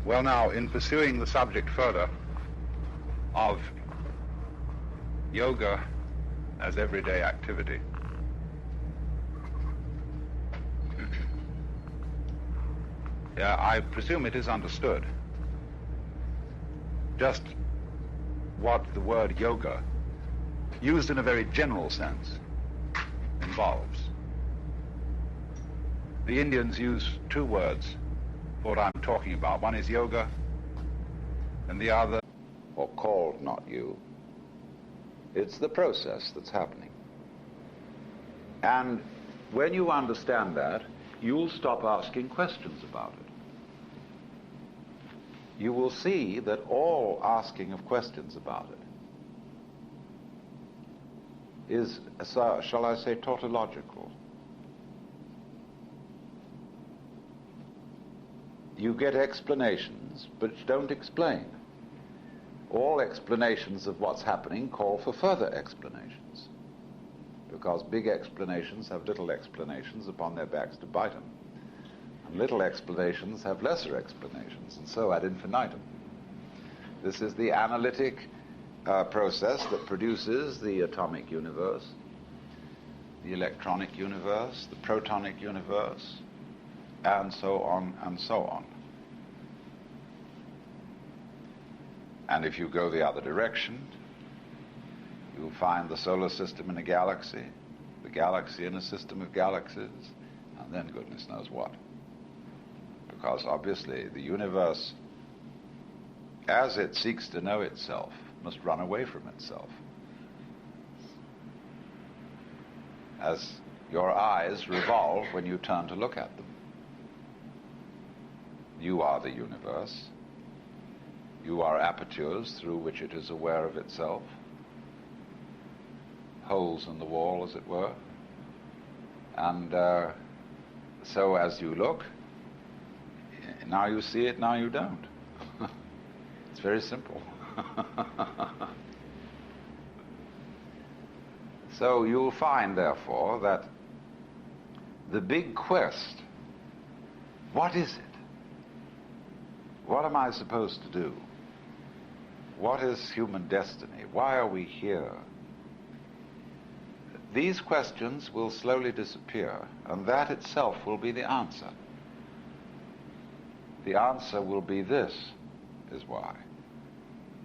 Well, now, in pursuing the subject further of yoga as everyday activity, yeah, I presume it is understood just what the word yoga, used in a very general sense, involves. The Indians use two words for what I'm talking about. One is yoga, and the other, or called not you. It's the process that's happening. And when you understand that, you'll stop asking questions about it. You will see that all asking of questions about it is, shall I say, tautological. You get explanations, but don't explain. All explanations of what's happening call for further explanations, because big explanations have little explanations upon their backs to bite them, and little explanations have lesser explanations, and so ad infinitum. This is the analytic process that produces the atomic universe, the electronic universe, the protonic universe, and so on and so on. And if you go the other direction, you'll find the solar system in a galaxy, the galaxy in a system of galaxies, and then goodness knows what. Because obviously the universe, as it seeks to know itself, must run away from itself. As your eyes revolve when you turn to look at them. You are the universe. You are apertures through which it is aware of itself. Holes in the wall, as it were. And so as you look, now you see it, now you don't. It's very simple. So you'll find, therefore, that the big quest, what is it? What am I supposed to do? What is human destiny? Why are we here? These questions will slowly disappear, and that itself will be the answer. The answer will be this is why.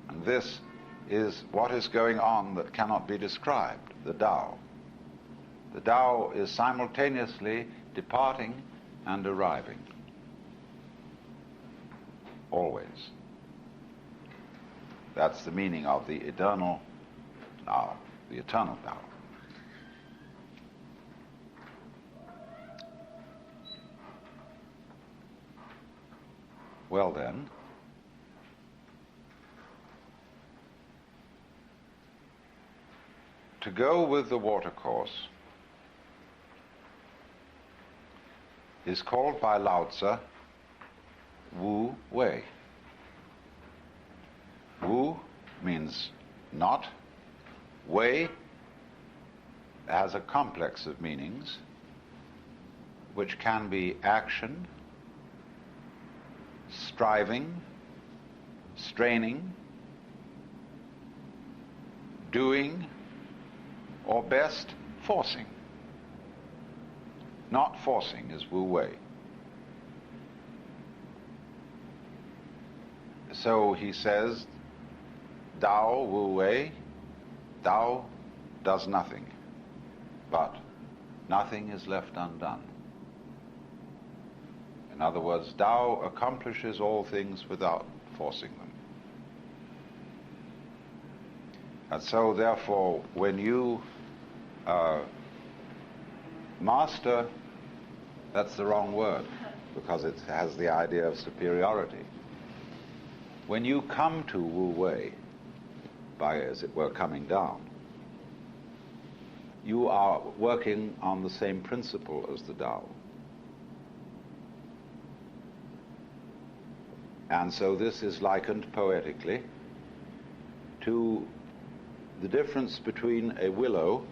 And this is what is going on that cannot be described, the Tao. The Tao is simultaneously departing and arriving. Always. That's the meaning of the eternal Tao, the eternal Tao. Well then, to go with the watercourse is called by Lao Tzu Wu Wei. Wu means not. Wei has a complex of meanings which can be action, striving, straining, doing, or best, forcing. Not forcing is Wu Wei. So he says, Tao Wu Wei, Tao does nothing, but nothing is left undone. In other words, Tao accomplishes all things without forcing them. And so therefore, when you master, that's the wrong word, because it has the idea of superiority. When you come to Wu Wei, by, as it were, coming down, you are working on the same principle as the Tao. And so this is likened poetically to the difference between a willow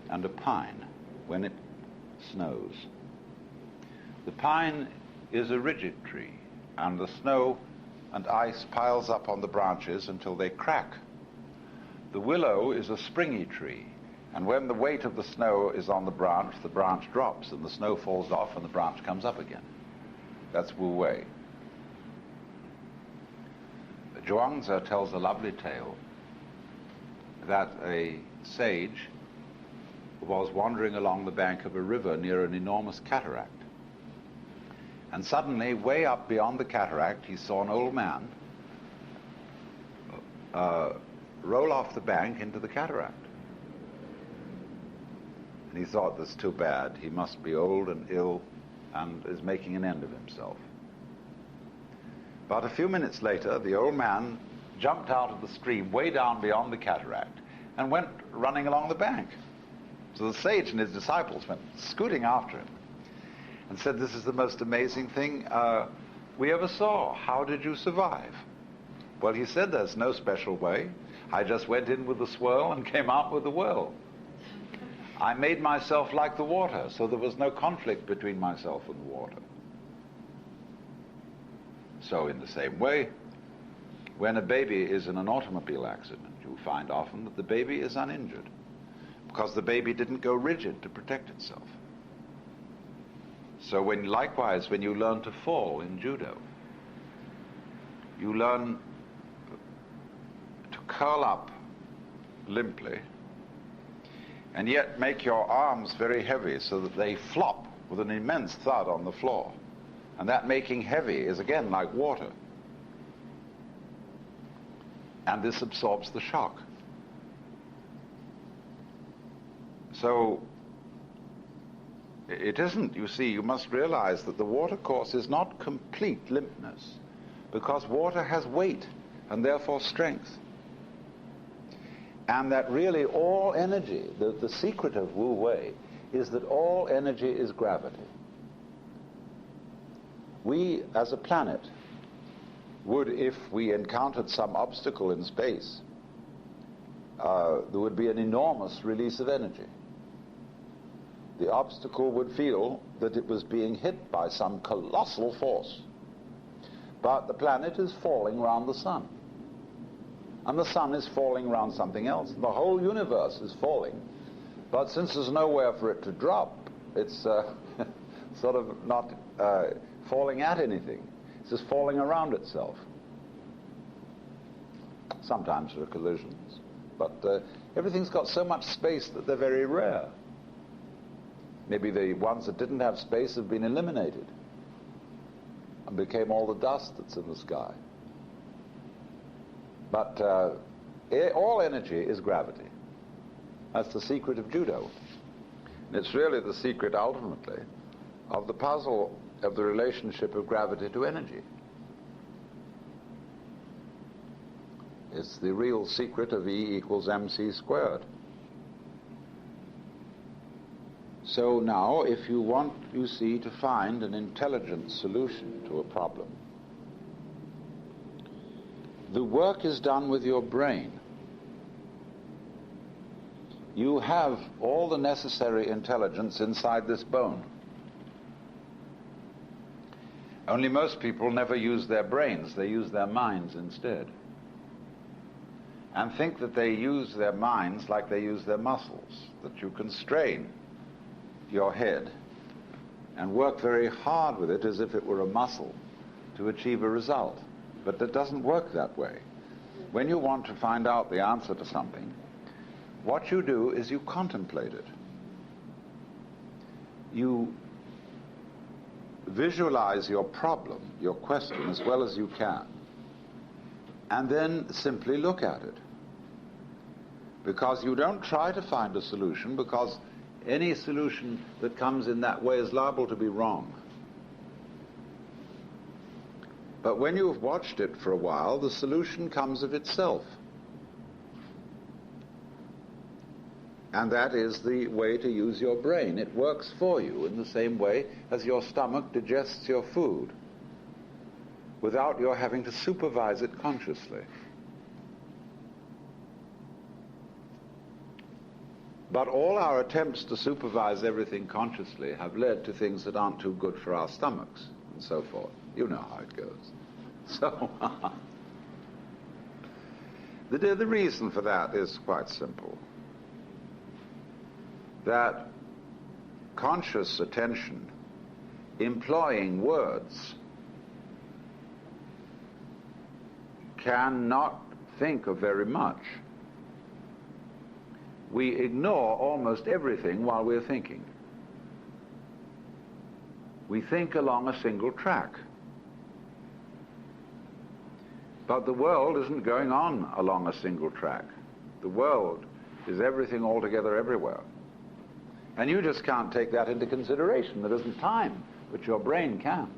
and a pine when it snows. The pine is a rigid tree, and the snow and ice piles up on the branches until they crack. The willow is a springy tree, and when the weight of the snow is on the branch drops, and the snow falls off and the branch comes up again. That's Wu Wei. Zhuangzi tells a lovely tale that a sage was wandering along the bank of a river near an enormous cataract. And suddenly, way up beyond the cataract, he saw an old man roll off the bank into the cataract. And he thought, that's too bad. He must be old and ill and is making an end of himself. But a few minutes later, the old man jumped out of the stream way down beyond the cataract and went running along the bank. So the sage and his disciples went scooting after him and said, this is the most amazing thing we ever saw. How did you survive? Well, he said, there's no special way. I just went in with the swirl and came out with the whirl. I made myself like the water, so there was no conflict between myself and the water. So in the same way, when a baby is in an automobile accident, you find often that the baby is uninjured, because the baby didn't go rigid to protect itself. So likewise, when you learn to fall in judo, you learn to curl up limply and yet make your arms very heavy so that they flop with an immense thud on the floor. And that making heavy is again like water. And this absorbs the shock. So it isn't, you see, you must realize that the water course is not complete limpness, because water has weight and therefore strength. And that really all energy, the secret of Wu Wei is that all energy is gravity. We, as a planet, would, if we encountered some obstacle in space, there would be an enormous release of energy. The obstacle would feel that it was being hit by some colossal force. But the planet is falling around the sun. And the sun is falling around something else. The whole universe is falling. But since there's nowhere for it to drop, it's sort of not falling at anything. It's just falling around itself. Sometimes there are collisions. But everything's got so much space that they're very rare. Maybe the ones that didn't have space have been eliminated and became all the dust that's in the sky. But all energy is gravity. That's the secret of judo. And it's really the secret, ultimately, of the puzzle of the relationship of gravity to energy. It's the real secret of E equals mc squared. So now, if you want, you see, to find an intelligent solution to a problem, the work is done with your brain. You have all the necessary intelligence inside this bone. Only most people never use their brains, they use their minds instead. And think that they use their minds like they use their muscles, that you can strain your head and work very hard with it as if it were a muscle to achieve a result. But it doesn't work that way. When you want to find out the answer to something, what you do is you contemplate it. You visualize your problem, your question, as well as you can, and then simply look at it. Because you don't try to find a solution, because any solution that comes in that way is liable to be wrong. But when you've watched it for a while, the solution comes of itself. And that is the way to use your brain. It works for you in the same way as your stomach digests your food, without your having to supervise it consciously. But all our attempts to supervise everything consciously have led to things that aren't too good for our stomachs, and so forth. You know how it goes. So, the reason for that is quite simple. That conscious attention, employing words, cannot think of very much. We ignore almost everything while we're thinking. We think along a single track. But the world isn't going on along a single track. The world is everything altogether everywhere. And you just can't take that into consideration. There isn't time, but your brain can.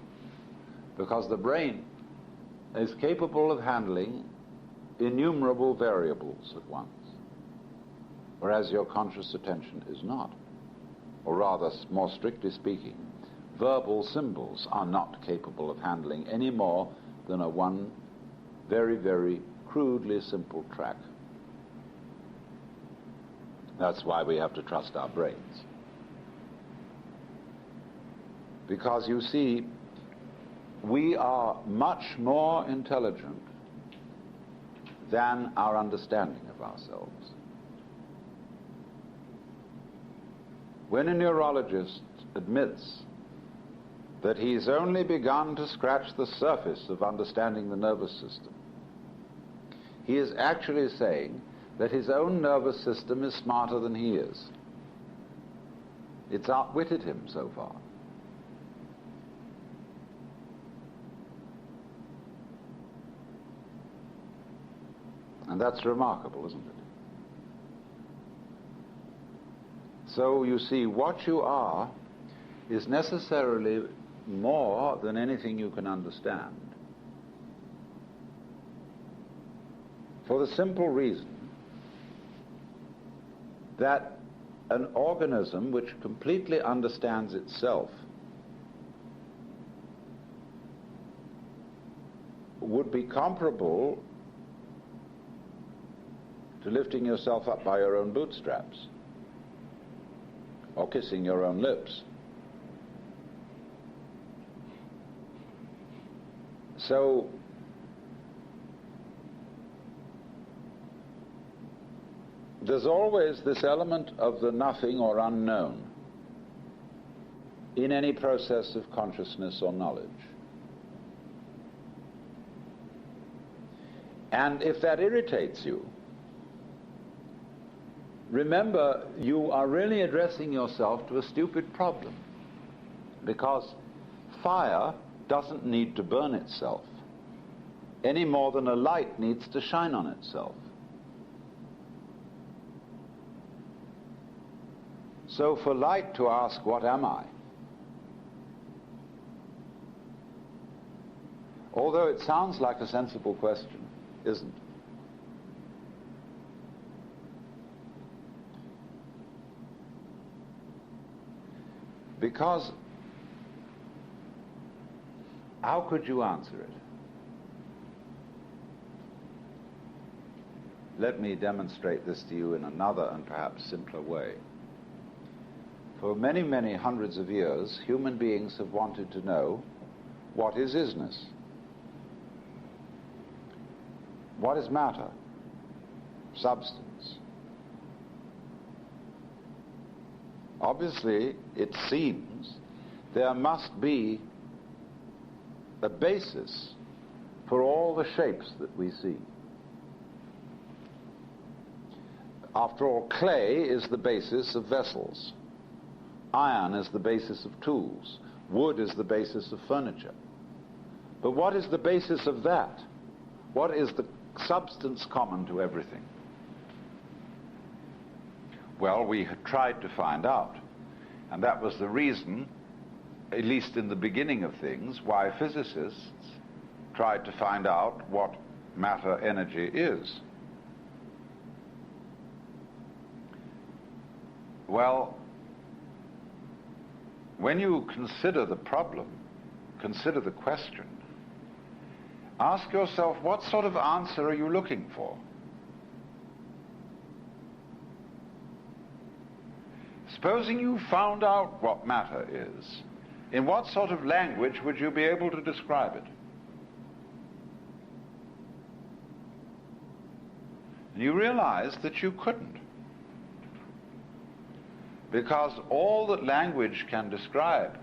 Because the brain is capable of handling innumerable variables at once, whereas your conscious attention is not. Or rather, more strictly speaking, verbal symbols are not capable of handling any more than a one very, very crudely simple track. That's why we have to trust our brains. Because you see, we are much more intelligent than our understanding of ourselves. When a neurologist admits that he's only begun to scratch the surface of understanding the nervous system, he is actually saying that his own nervous system is smarter than he is. It's outwitted him so far. And that's remarkable, isn't it? So you see, what you are is necessarily more than anything you can understand. For the simple reason that an organism which completely understands itself would be comparable to lifting yourself up by your own bootstraps or kissing your own lips. So there's always this element of the nothing or unknown in any process of consciousness or knowledge. And if that irritates you, remember, you are really addressing yourself to a stupid problem, because fire doesn't need to burn itself any more than a light needs to shine on itself. So for light to ask, what am I? Although it sounds like a sensible question, isn't. Because how could you answer it? Let me demonstrate this to you in another and perhaps simpler way. For many, many hundreds of years, human beings have wanted to know, what is isness? What is matter? Substance? Obviously, it seems there must be a basis for all the shapes that we see. After all, clay is the basis of vessels. Iron is the basis of tools. Wood is the basis of furniture. But what is the basis of that? What is the substance common to everything? Well, we had tried to find out. And that was the reason, at least in the beginning of things, why physicists tried to find out what matter energy is. Well, when you consider the problem, consider the question, ask yourself, what sort of answer are you looking for? Supposing you found out what matter is, in what sort of language would you be able to describe it? And you realize that you couldn't. Because all that language can describe,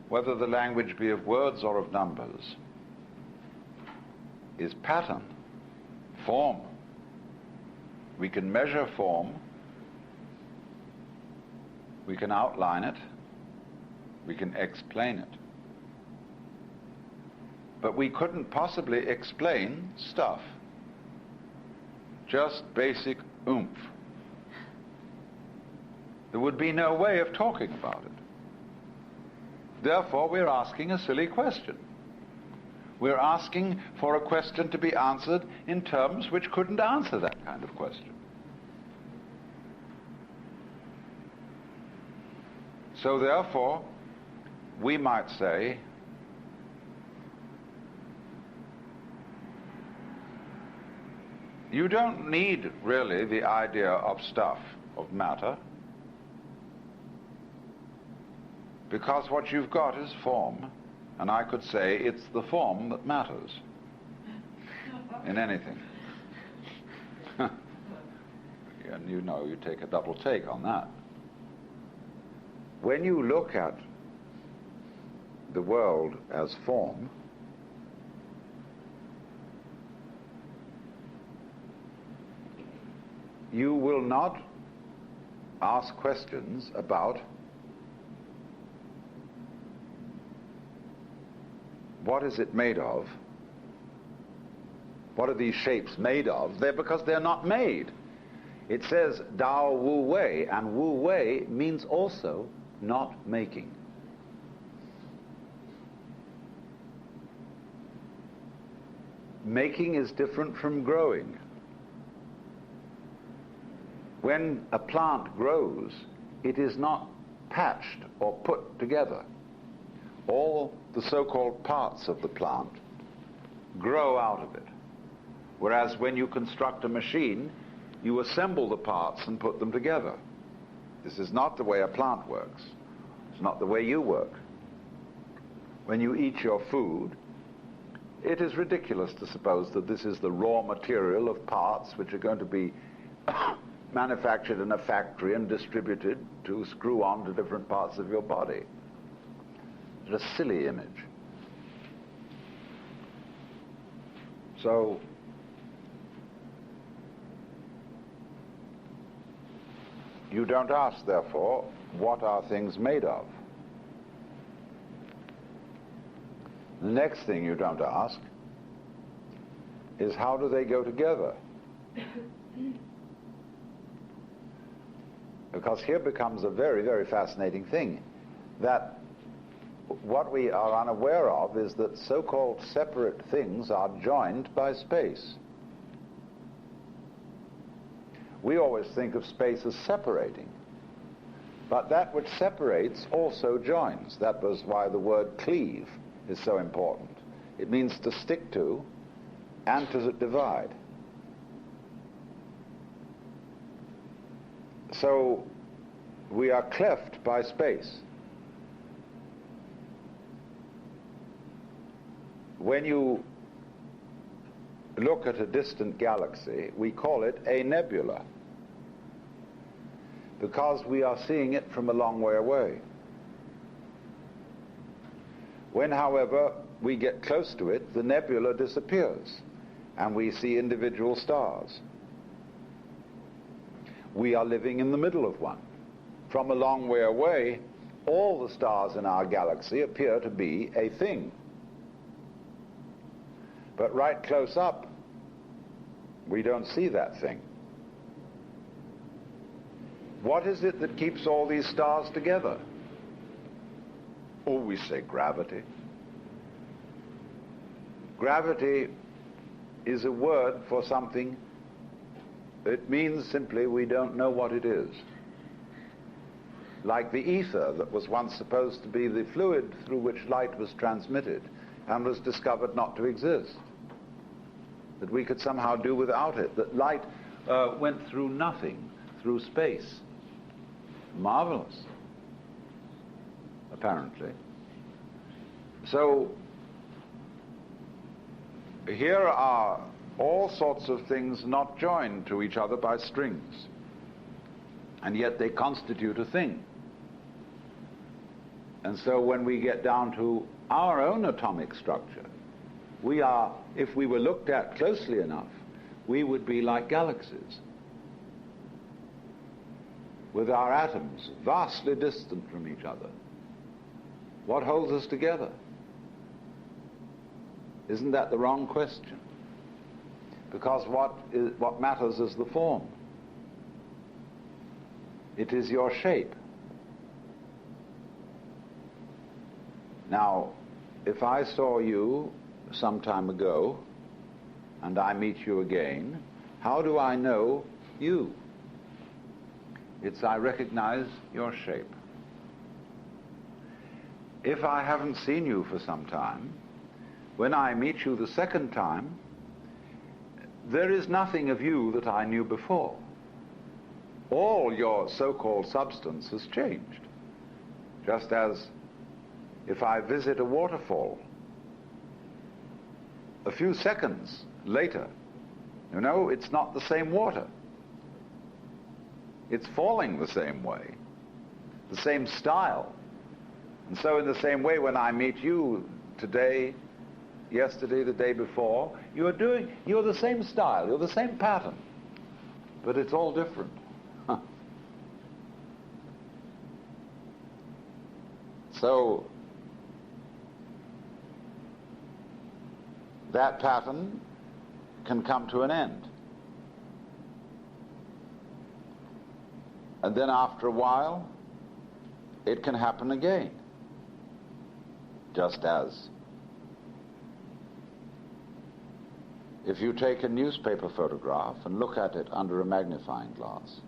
whether the language be of words or of numbers, is pattern, form. We can measure form, we can outline it, we can explain it. But we couldn't possibly explain stuff. Just basic oomph. There would be no way of talking about it. Therefore, we're asking a silly question. We're asking for a question to be answered in terms which couldn't answer that kind of question. So therefore, we might say, you don't need really the idea of stuff, of matter, because what you've got is form, and I could say it's the form that matters in anything. And you know, you take a double take on that. When you look at the world as form, you will not ask questions about what is it made of, what are these shapes made of. They're because they're not made. It says Dao Wu Wei, and Wu Wei means also not making. Making is different from growing. When a plant grows, it is not patched or put together. All the so-called parts of the plant grow out of it. Whereas when you construct a machine, you assemble the parts and put them together. This is not the way a plant works. It's not the way you work. When you eat your food, it is ridiculous to suppose that this is the raw material of parts which are going to be manufactured in a factory and distributed to screw on to different parts of your body. It's a silly image. So, you don't ask, therefore, what are things made of? The next thing you don't ask is how do they go together? Because here becomes a very, very fascinating thing, that what we are unaware of is that so-called separate things are joined by space. We always think of space as separating, but that which separates also joins. That was why the word cleave is so important. It means to stick to and to divide. So we are cleft by space. When you look at a distant galaxy, we call it a nebula, because we are seeing it from a long way away. When, however, we get close to it, the nebula disappears, and we see individual stars. We are living in the middle of one. From a long way away, all the stars in our galaxy appear to be a thing. But right close up, we don't see that thing. What is it that keeps all these stars together? Oh, we say gravity. Gravity is a word for something. It means simply we don't know what it is. Like the ether that was once supposed to be the fluid through which light was transmitted and was discovered not to exist. That we could somehow do without it. That light went through nothing, through space. Marvelous, apparently. So here are all sorts of things not joined to each other by strings, and yet they constitute a thing. And so when we get down to our own atomic structure, we are, if we were looked at closely enough, we would be like galaxies, with our atoms vastly distant from each other. What holds us together? Isn't that the wrong question? Because what matters is the form. It is your shape. Now, if I saw you some time ago and I meet you again, how do I know you? It's I recognize your shape. If I haven't seen you for some time, when I meet you the second time, there is nothing of you that I knew before. All your so-called substance has changed. Just as if I visit a waterfall, a few seconds later, it's not the same water. It's falling the same way, the same style. And so in the same way, when I meet you today, yesterday, the day before, you're the same style, you're the same pattern, but it's all different. So that pattern can come to an end. And then after a while, it can happen again. Just as if you take a newspaper photograph and look at it under a magnifying glass,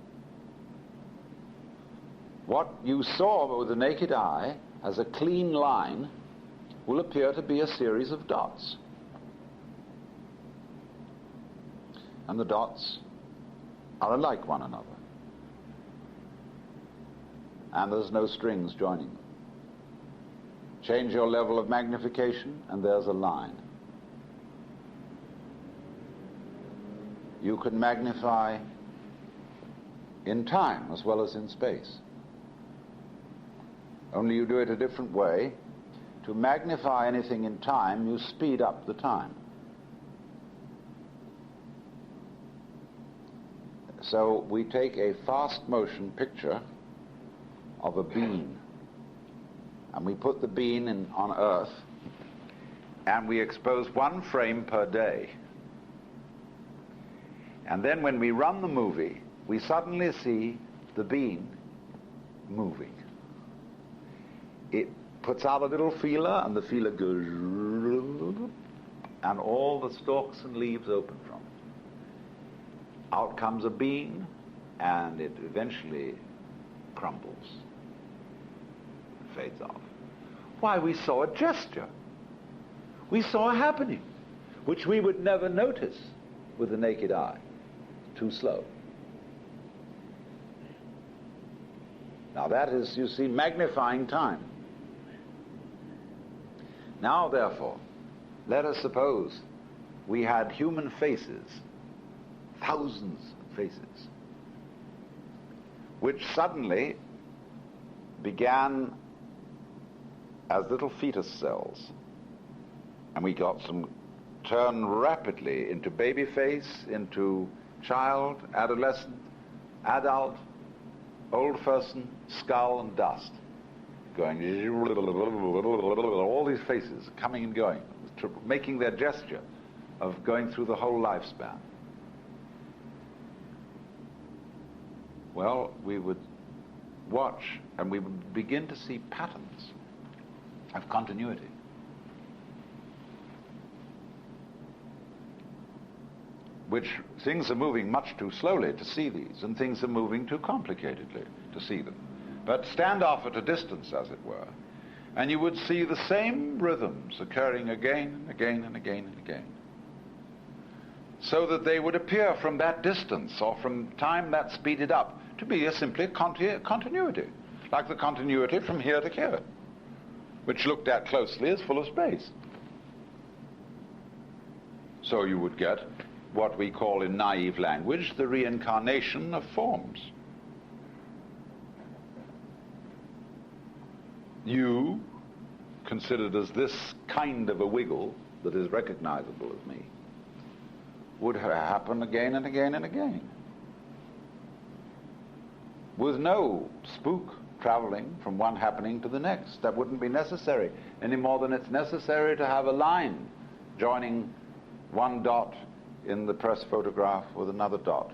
what you saw with the naked eye as a clean line will appear to be a series of dots. And the dots are alike one another. And there's no strings joining them. Change your level of magnification, and there's a line. You can magnify in time as well as in space. Only you do it a different way. To magnify anything in time, you speed up the time. So we take a fast motion picture of a bean, and we put the bean on Earth, and we expose one frame per day. And then when we run the movie, we suddenly see the bean moving. It puts out a little feeler, and the feeler goes, and all the stalks and leaves open from it. Out comes a bean, and it eventually crumbles, fades off. Why, we saw a gesture. We saw a happening, which we would never notice with the naked eye. Too slow. Now that is, you see, magnifying time. Now, therefore, let us suppose we had human faces, thousands of faces, which suddenly began as little fetus cells, and we got some turn rapidly into baby face, into child, adolescent, adult, old person, skull and dust, going, all these faces coming and going, making their gesture of going through the whole lifespan. Well, we would watch and we would begin to see patterns of continuity. Which things are moving much too slowly to see these, and things are moving too complicatedly to see them. But stand off at a distance, as it were, and you would see the same rhythms occurring again and again and again and again, so that they would appear from that distance, or from time that speeded up, to be simply continuity, like the continuity from here to here, which looked at closely is full of space. So you would get what we call in naive language the reincarnation of forms. You, considered as this kind of a wiggle that is recognizable as me, would happen again and again and again, with no spook traveling from one happening to the next. That wouldn't be necessary any more than it's necessary to have a line joining one dot in the press photograph with another dot,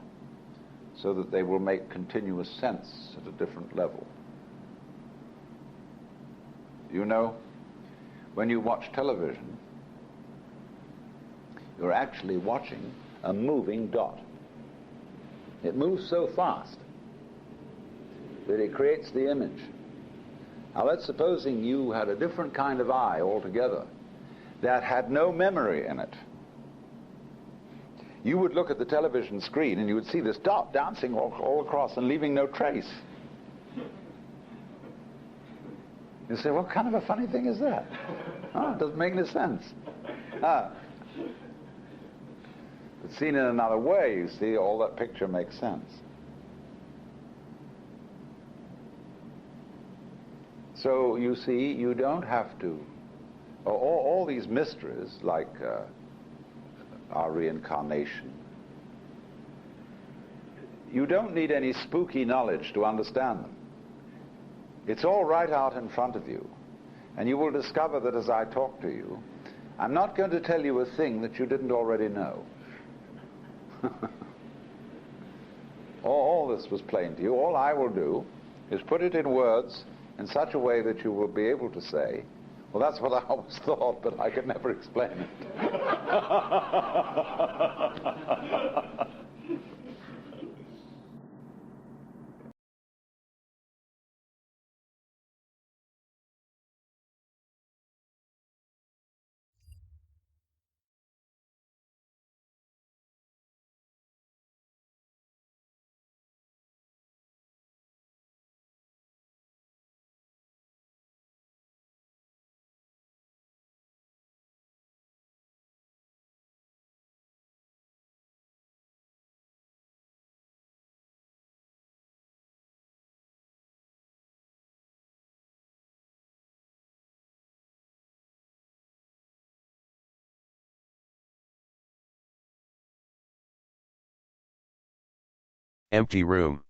so that they will make continuous sense at a different level. You know, when you watch television, you're actually watching a moving dot. It moves so fast that it creates the image. Now let's supposing you had a different kind of eye altogether that had no memory in it. You would look at the television screen and you would see this dot dancing all across and leaving no trace. You say, what kind of a funny thing is that? Oh, it doesn't make any sense. But seen in another way, you see, all that picture makes sense. So you see, you don't have to, all these mysteries, like our reincarnation, you don't need any spooky knowledge to understand them. It's all right out in front of you, and you will discover that as I talk to you, I'm not going to tell you a thing that you didn't already know. All this was plain to you. All I will do is put it in words in such a way that you will be able to say, well, that's what I always thought, but I could never explain it. Empty room.